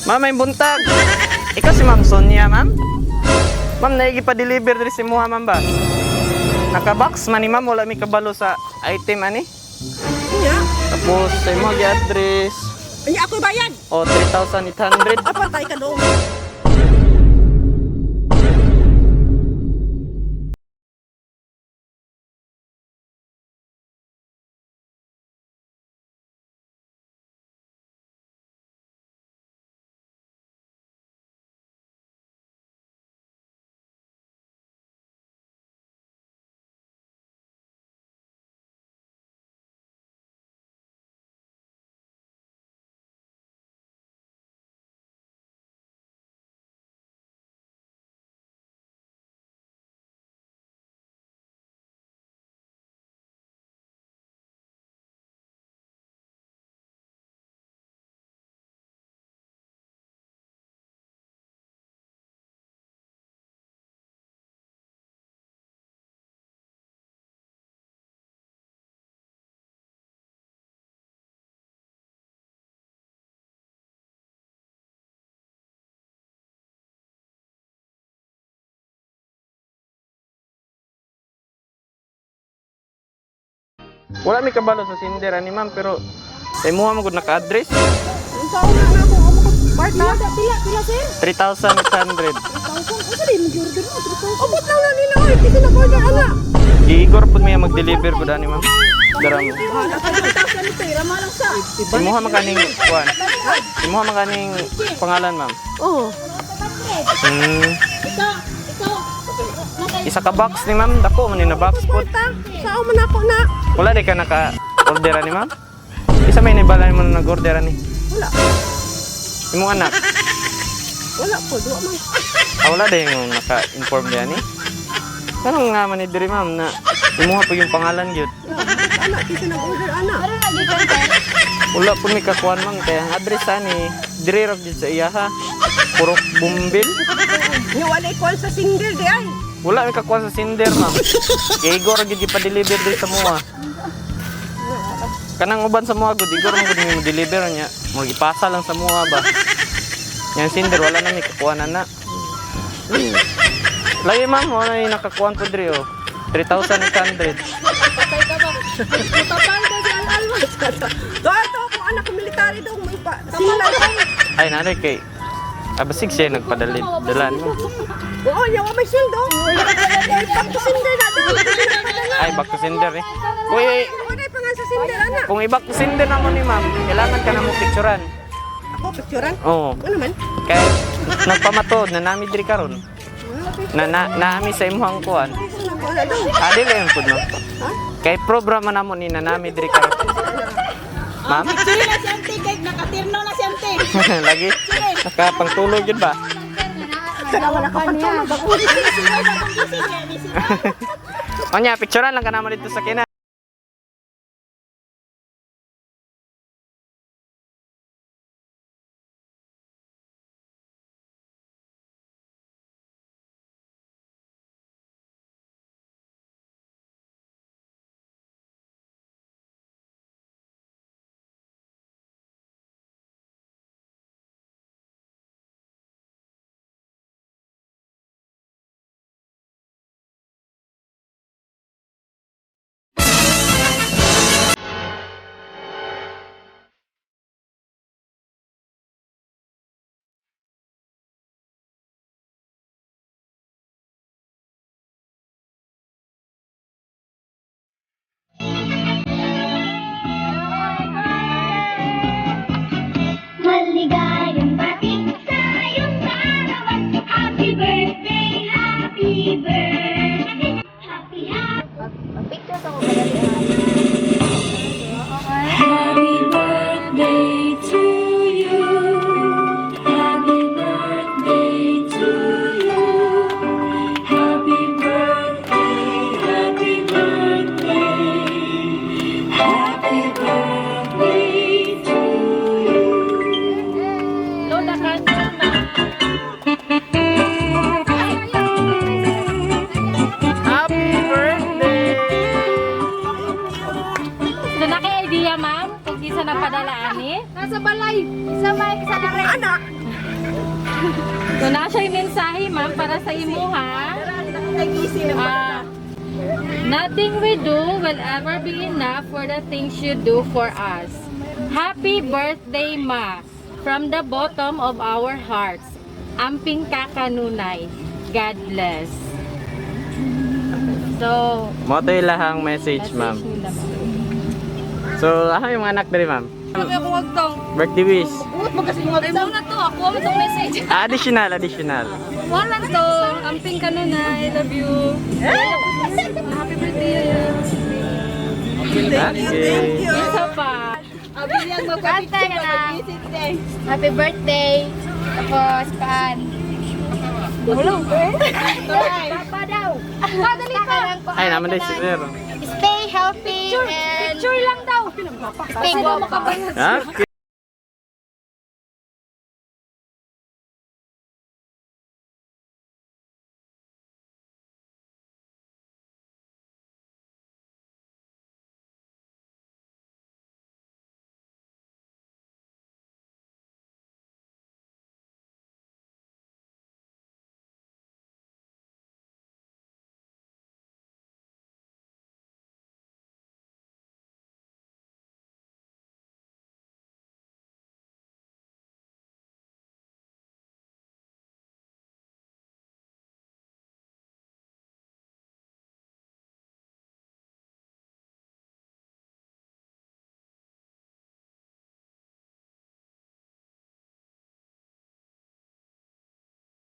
Ma'am, may buntag. Ikaw si Ma'am Sonia, ma'am? Ma'am, naigi pa-deliver diri si Muha, ma'am ba? Naka-box man ni ma'am, wala may kabalo sa item, ani? Iya. Tapos, sa mo gi-address. Iya, ako bayad. O, 3,800. Apa tayo ka doon? Wala may kabalo sa Cinder, ani ma'am, pero sa Muha mo gud naka-address. Ang sauna na ako. Barta. Pila, sir? 3,800. 1,000. Asa din mag-order mo? 3,000. Abot lang na nila. Oy, pito na order ana. Igor pud may mag-deliver pud ani ma'am. Dara mo. Wala ka 2,000 ito. Rama lang sa. Si Muha maganing kuan. Si Muha maganing pangalan, ma'am. Oo. Isa ka box ni ma'am, dako man ni na box pud. Sao man ako na? Wala di ka naka-order ni ma'am. Isa may nibala mo na nag-order ni. Wala. Imong anak. Wala po. Duwa man. Wala din yung naka-inform diyan ni. Tanong nga man ni diri ma'am na imuha pa yung pangalan gyud. Anak, kasi nag-order anak. Wala po may kakuan ma'am kaya ang address ani diri ra gyud sa iya ha. Purok Bumbil. Nga wala ikuan sa single di ay. Wala may kakuan sa Cinder ma'am. Kay Igor gyud gipa-deliver diri sa Muha. Kanang uban sa Muha gud Igor mo gud mo deliver nya. Mo ipasa lang sa Muha ba. Yang Cinder wala na may kakuan na. Lagi ma'am, wala na nakakuan po diri oh. 3,800. Patay ka ba? Patay ka si Al-Alma. Ito ako anak ko military daw. May pa. Sila Ay nanay kay abasig siya nagpadalan mo. oo, yawa may sildo. Back to Cinder na daw. Ay back to Cinder eh. Kuy, Wala pa nga sa Cinder, anak. kung i-back to Cinder naman ni ma'am, kailangan ka na mo picturean. Ako, picturean? Oo. Ano naman? Kay nagpamatod na nami diri karon. Naami sa imuhang kuan. Wala daw. Adil lang pud no. Ha? Kay programa namo ni nanami diri karon. Ma'am? Sige na si Auntie, kahit nakatirno na si Auntie. Lagi nakapangtulog yun ba? Wala ka pagtulog. O nya, picturean lang ka naman dito sa kina. Maligayang dating sa iyong kaarawan. Happy birthday, happy birthday. Happy, happy. Happy birthday to you. Happy birthday to you. Happy birthday, happy birthday. Happy birthday to you. Lola Kansan na. Happy birthday! Ito na kay idea, ma'am? Kung isa na padalaan eh. Nasa balay. Isa may isa na rin. Anak, So, na siya yung mensahe, ma'am, para sa imo, ha? Nag-easy na Ah, nothing we do will ever be enough for the things you do for us. Happy birthday, Ma! From the bottom of our hearts. Amping kakanunay. God bless. So, Mo to ilahang message, ma'am. nila, ma'am. So, ako yung mga anak diri, ma'am. Sabi ako wag tong. Birthday wish. Ay, muna to. Ako ang itong message. Additional. Wala to. Amping kanunay. I love you. Happy birthday. Okay. Isa pa. Kanta ka na. Happy birthday. Tapos, paan? Ulo. Papa daw. Padali pa. Ay, naman din si Sir. Stay healthy and... Picture lang daw. Stay guwapo. Okay.